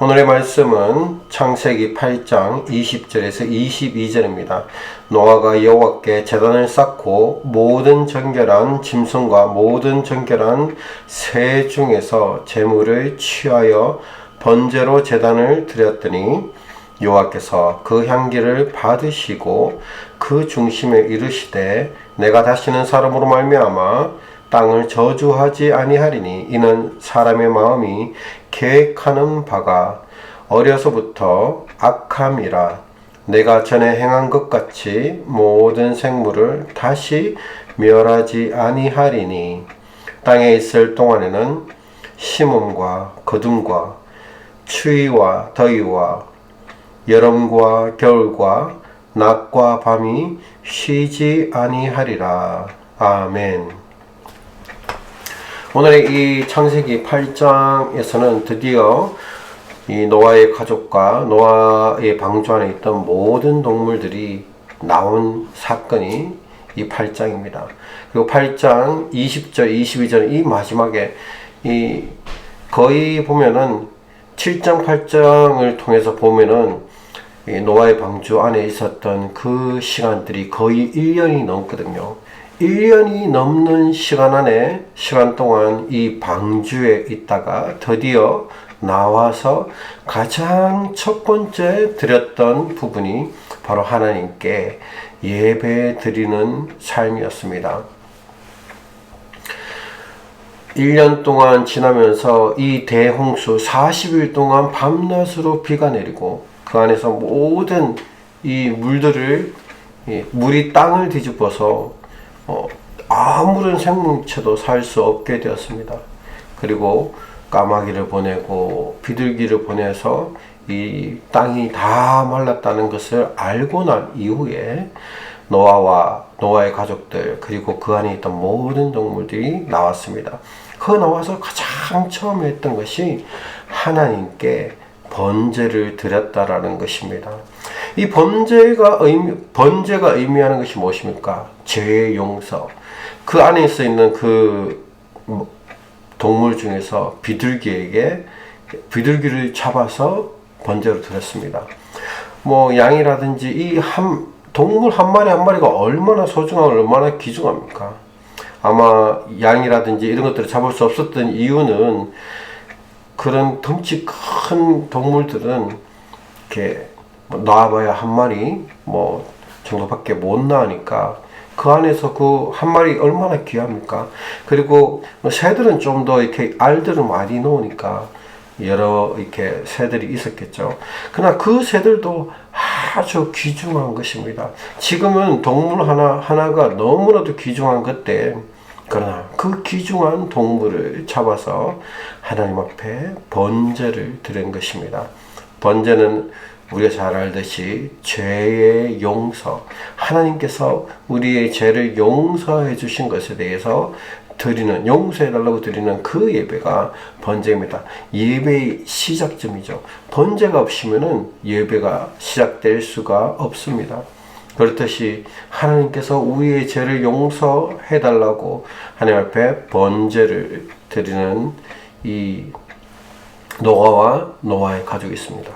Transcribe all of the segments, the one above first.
오늘의 말씀은 창세기 8장 20절에서 22절입니다. 노아가 여호와께 제단을 쌓고 모든 정결한 짐승과 모든 정결한 새 중에서 제물을 취하여 번제로 제단을 드렸더니 여호와께서 그 향기를 받으시고 그 중심에 이르시되 내가 다시는 사람으로 말미암아 땅을 저주하지 아니하리니 이는 사람의 마음이 계획하는 바가 어려서부터 악함이라. 내가 전에 행한 것 같이 모든 생물을 다시 멸하지 아니하리니 땅에 있을 동안에는 심음과 거둠과 추위와 더위와 여름과 겨울과 낮과 밤이 쉬지 아니하리라. 아멘. 오늘의 이 창세기 8장에서는 드디어 이 노아의 가족과 노아의 방주 안에 있던 모든 동물들이 나온 사건이 이 8장입니다. 그리고 8장 20절, 22절 이 마지막에 이 거의 보면은 7장, 8장을 통해서 보면은 이 노아의 방주 안에 있었던 그 시간들이 거의 1년이 넘거든요. 1년이 넘는 시간 동안 이 방주에 있다가 드디어 나와서 가장 첫 번째 드렸던 부분이 바로 하나님께 예배 드리는 삶이었습니다. 1년 동안 지나면서 이 대홍수 40일 동안 밤낮으로 비가 내리고 그 안에서 모든 이 물들을 물이 땅을 뒤집어서 아무런 생명체도 살 수 없게 되었습니다. 그리고 까마귀를 보내고 비둘기를 보내서 이 땅이 다 말랐다는 것을 알고 난 이후에 노아와 노아의 가족들 그리고 그 안에 있던 모든 동물들이 나왔습니다. 그 나와서 가장 처음에 했던 것이 하나님께 번제를 드렸다라는 것입니다. 이 번제가 의미하는 것이 무엇입니까? 죄의 용서. 그 안에 있는 그 동물 중에서 비둘기를 잡아서 번제로 드렸습니다. 뭐 양이라든지 이 동물 한 마리 한 마리가 얼마나 소중하고 얼마나 귀중합니까? 아마 양이라든지 이런 것들을 잡을 수 없었던 이유는 그런 덩치 큰 동물들은 이렇게 낳아봐야 한 마리 정도밖에 못 낳으니까 그 안에서 그 한 마리 얼마나 귀합니까? 그리고 새들은 좀 더 이렇게 알들을 많이 놓으니까 여러 이렇게 새들이 있었겠죠. 그러나 그 새들도 아주 귀중한 것입니다. 지금은 동물 하나가 너무나도 귀중한 것때 그러나 그 귀중한 동물을 잡아서 하나님 앞에 번제를 드린 것입니다. 번제는 우리가 잘 알듯이 죄의 용서, 하나님께서 우리의 죄를 용서해 주신 것에 대해서 용서해달라고 드리는 그 예배가 번제입니다. 예배의 시작점이죠. 번제가 없으면은 예배가 시작될 수가 없습니다. 그렇듯이 하나님께서 우리의 죄를 용서해달라고 하나님 앞에 번제를 드리는 이 노아와 노아의 가족이 있습니다.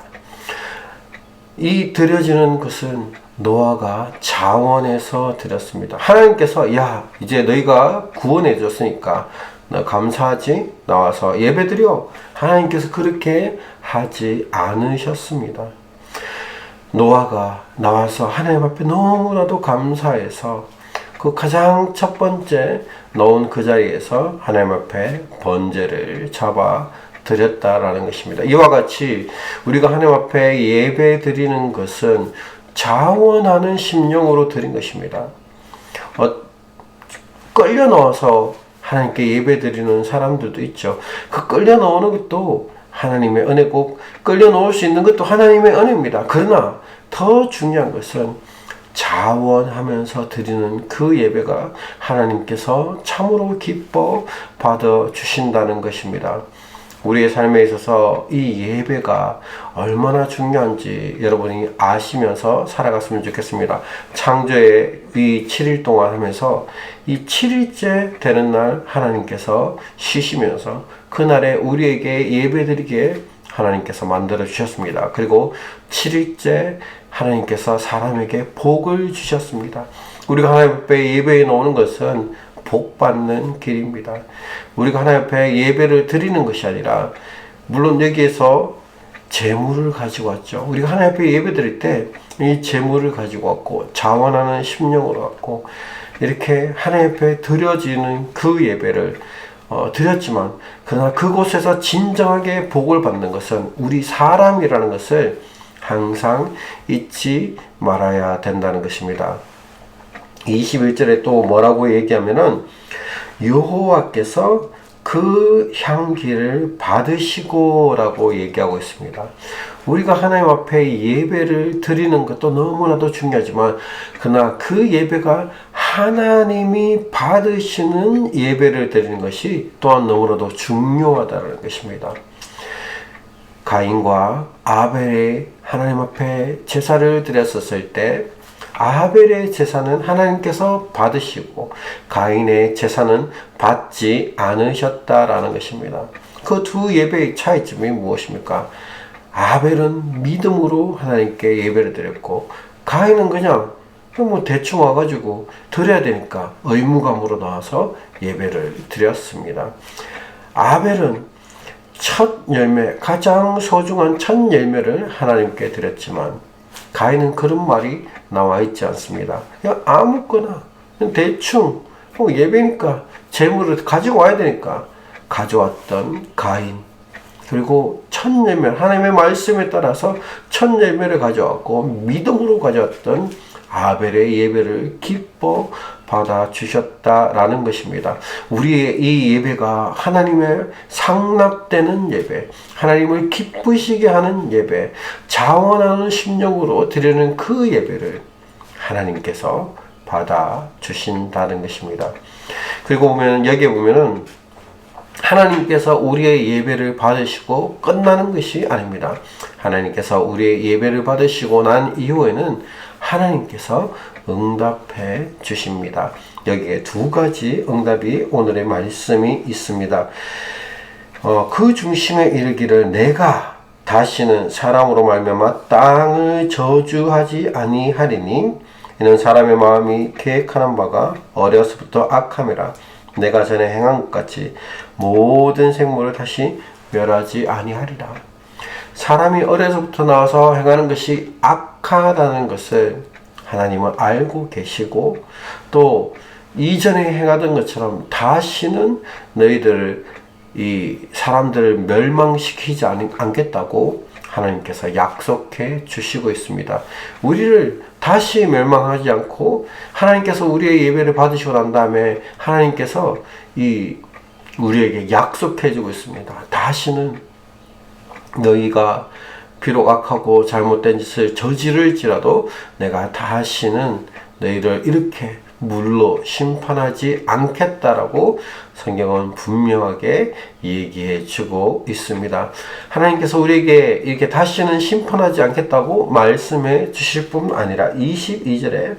이 드려지는 것은 노아가 자원해서 드렸습니다. 하나님께서 야 이제 너희가 구원해 줬으니까 너 감사하지? 나와서 예배 드려. 하나님께서 그렇게 하지 않으셨습니다. 노아가 나와서 하나님 앞에 너무나도 감사해서 그 가장 첫 번째 놓은 그 자리에서 하나님 앞에 번제를 잡아 드렸다라는 것입니다. 이와 같이 우리가 하나님 앞에 예배 드리는 것은 자원하는 심령으로 드린 것입니다. 끌려 넣어서 하나님께 예배 드리는 사람들도 있죠. 그 끌려 넣는 것도 하나님의 은혜고 끌려 넣을 수 있는 것도 하나님의 은혜입니다. 그러나 더 중요한 것은 자원하면서 드리는 그 예배가 하나님께서 참으로 기뻐 받아 주신다는 것입니다. 우리의 삶에 있어서 이 예배가 얼마나 중요한지 여러분이 아시면서 살아갔으면 좋겠습니다. 창조의 이 7일 동안 하면서 이 7일째 되는 날 하나님께서 쉬시면서 그날에 우리에게 예배드리게 하나님께서 만들어 주셨습니다. 그리고 7일째 하나님께서 사람에게 복을 주셨습니다. 우리가 하나님 앞에 예배에 나오는 것은 복 받는 길입니다. 우리가 하나님 앞에 예배를 드리는 것이 아니라, 물론 여기에서 재물을 가지고 왔죠. 우리가 하나님 앞에 예배 드릴 때 이 재물을 가지고 왔고, 자원하는 심령으로 왔고, 이렇게 하나님 앞에 드려지는 그 예배를 드렸지만, 그러나 그곳에서 진정하게 복을 받는 것은 우리 사람이라는 것을 항상 잊지 말아야 된다는 것입니다. 21절에 또 뭐라고 얘기하면은, 여호와께서 그 향기를 받으시고 라고 얘기하고 있습니다. 우리가 하나님 앞에 예배를 드리는 것도 너무나도 중요하지만, 그러나 그 예배가 하나님이 받으시는 예배를 드리는 것이 또한 너무나도 중요하다는 것입니다. 가인과 아벨의 하나님 앞에 제사를 드렸었을 때, 아벨의 제사는 하나님께서 받으시고 가인의 제사는 받지 않으셨다라는 것입니다. 그 두 예배의 차이점이 무엇입니까? 아벨은 믿음으로 하나님께 예배를 드렸고, 가인은 그냥 뭐 대충 와가지고 드려야 되니까 의무감으로 나와서 예배를 드렸습니다. 아벨은 첫 열매, 가장 소중한 첫 열매를 하나님께 드렸지만, 가인은 그런 말이 나와 있지 않습니다. 그냥 아무거나, 그냥 대충 예배니까 재물을 가지고 와야 되니까 가져왔던 가인, 그리고 첫 열매, 하나님의 말씀에 따라서 첫 열매를 가져왔고 믿음으로 가져왔던 아벨의 예배를 기뻐 받아 주셨다라는 것입니다. 우리의 이 예배가 하나님의 상납되는 예배, 하나님을 기쁘시게 하는 예배, 자원하는 심령으로 드리는 그 예배를 하나님께서 받아 주신다는 것입니다. 그리고 보면 여기에 보면은 하나님께서 우리의 예배를 받으시고 끝나는 것이 아닙니다. 하나님께서 우리의 예배를 받으시고 난 이후에는 하나님께서 응답해 주십니다. 여기에 두 가지 응답이 오늘의 말씀이 있습니다. 그 중심에 이르기를, 내가 다시는 사람으로 말미암아 땅을 저주하지 아니하리니, 이는 사람의 마음이 계획하는 바가 어려서부터 악함이라. 내가 전에 행한 것 같이 모든 생물을 다시 멸하지 아니하리라. 사람이 어려서부터 나와서 행하는 것이 악하다는 것을 하나님은 알고 계시고, 또 이전에 행하던 것처럼 다시는 너희들을, 이 사람들을 멸망시키지 않겠다고 하나님께서 약속해 주시고 있습니다. 우리를 다시 멸망하지 않고, 하나님께서 우리의 예배를 받으시고 난 다음에 하나님께서 우리에게 약속해 주고 있습니다. 다시는 너희가 비록 악하고 잘못된 짓을 저지를지라도 내가 다시는 너희를 이렇게 물로 심판하지 않겠다라고 성경은 분명하게 얘기해 주고 있습니다. 하나님께서 우리에게 이렇게 다시는 심판하지 않겠다고 말씀해 주실 뿐 아니라 22절에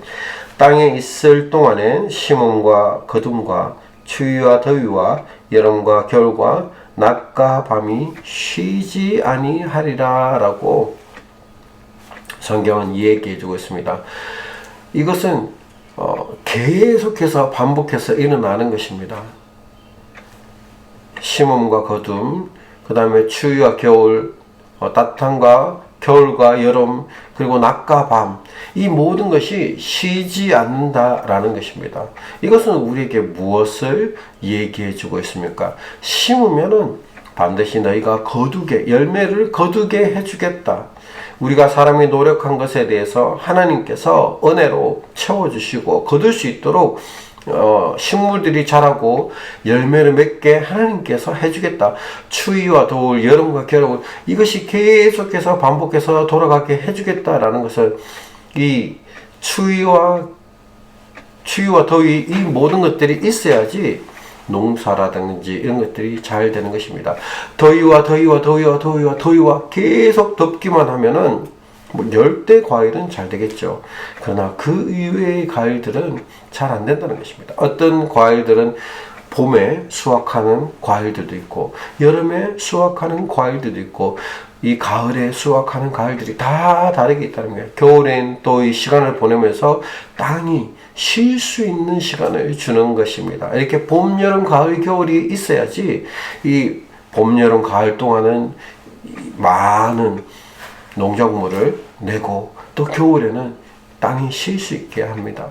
땅에 있을 동안엔 심음과 거둠과 추위와 더위와 여름과 겨울과 낮과 밤이 쉬지 아니하리라 라고 성경은 얘기해 주고 있습니다. 이것은 계속해서 반복해서 일어나는 것입니다. 심음과 거둠, 그 다음에 추위와 겨울, 따뜻함과 겨울과 여름, 그리고 낮과 밤, 이 모든 것이 쉬지 않는다라는 것입니다. 이것은 우리에게 무엇을 얘기해 주고 있습니까? 심으면은 반드시 너희가 거두게, 열매를 거두게 해주겠다. 우리가 사람이 노력한 것에 대해서 하나님께서 은혜로 채워주시고 거둘 수 있도록 식물들이 자라고 열매를 맺게 하나님께서 해주겠다. 추위와 더울, 여름과 겨울, 이것이 계속해서 반복해서 돌아가게 해주겠다라는 것을, 이 추위와 더위, 이 모든 것들이 있어야지 농사라든지 이런 것들이 잘 되는 것입니다. 더위와 계속 덥기만 하면은 열대 과일은 잘 되겠죠. 그러나 그 이외의 과일들은 잘 안 된다는 것입니다. 어떤 과일들은 봄에 수확하는 과일들도 있고 여름에 수확하는 과일들도 있고 이 가을에 수확하는 과일들이 다 다르게 있다는 거예요. 겨울엔 또 이 시간을 보내면서 땅이 쉴 수 있는 시간을 주는 것입니다. 이렇게 봄, 여름, 가을, 겨울이 있어야지 이 봄, 여름, 가을 동안은 많은 농작물을 내고 또 겨울에는 땅이 쉴 수 있게 합니다.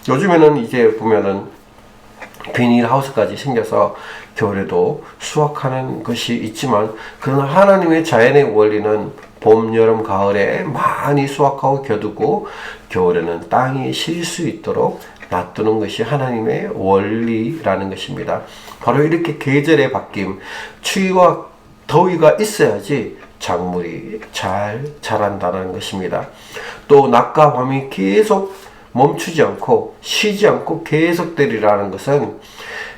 요즘에는 이제 보면은 비닐하우스까지 생겨서 겨울에도 수확하는 것이 있지만 그러나 하나님의 자연의 원리는 봄, 여름, 가을에 많이 수확하고 겨두고 겨울에는 땅이 쉴 수 있도록 놔두는 것이 하나님의 원리라는 것입니다. 바로 이렇게 계절의 바뀜, 추위와 더위가 있어야지 작물이 잘 자란다는 것입니다. 또 낮과 밤이 계속 멈추지 않고 쉬지 않고 계속되리라는 것은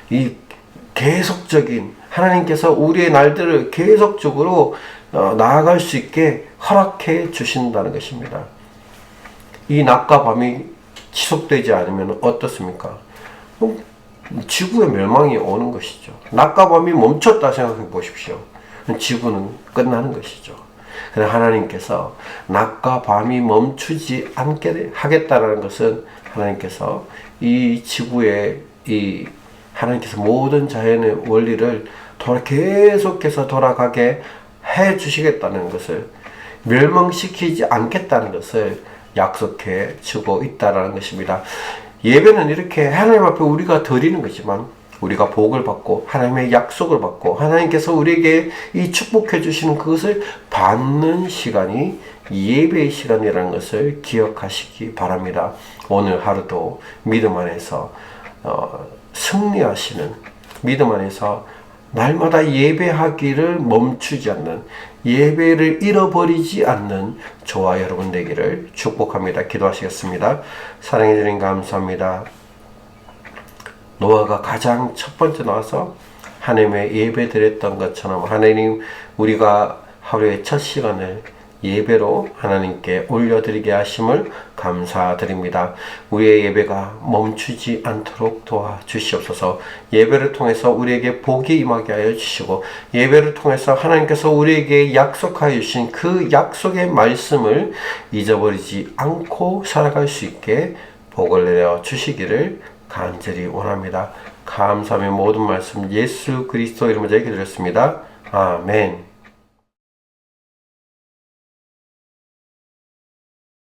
이 계속적인 하나님께서 우리의 날들을 계속적으로 나아갈 수 있게 허락해 주신다는 것입니다. 이 낮과 밤이 지속되지 않으면 어떻습니까? 지구의 멸망이 오는 것이죠. 낮과 밤이 멈췄다 생각해 보십시오. 지구는 끝나는 것이죠. 그래서 하나님께서 낮과 밤이 멈추지 않게 하겠다라는 것은 하나님께서 이 지구에 하나님께서 모든 자연의 원리를 계속해서 돌아가게 해 주시겠다는 것을, 멸망시키지 않겠다는 것을 약속해 주고 있다라는 것입니다. 예배는 이렇게 하나님 앞에 우리가 드리는 거지만 우리가 복을 받고 하나님의 약속을 받고 하나님께서 우리에게 이 축복해 주시는 그것을 받는 시간이 예배의 시간이라는 것을 기억하시기 바랍니다. 오늘 하루도 믿음 안에서 승리하시는, 믿음 안에서 날마다 예배하기를 멈추지 않는, 예배를 잃어버리지 않는 저와 여러분 되기를 축복합니다. 기도하시겠습니다. 사랑해 주님 감사합니다. 노아가 가장 첫 번째 나와서 하나님의 예배 드렸던 것처럼 하나님, 우리가 하루의 첫 시간을 예배로 하나님께 올려드리게 하심을 감사드립니다. 우리의 예배가 멈추지 않도록 도와주시옵소서. 예배를 통해서 우리에게 복이 임하게 하여 주시고, 예배를 통해서 하나님께서 우리에게 약속하여 주신 그 약속의 말씀을 잊어버리지 않고 살아갈 수 있게 복을 내려 주시기를 간절히 원합니다. 감사하며 모든 말씀 예수 그리스도 이름으로 기도드렸습니다. 아멘.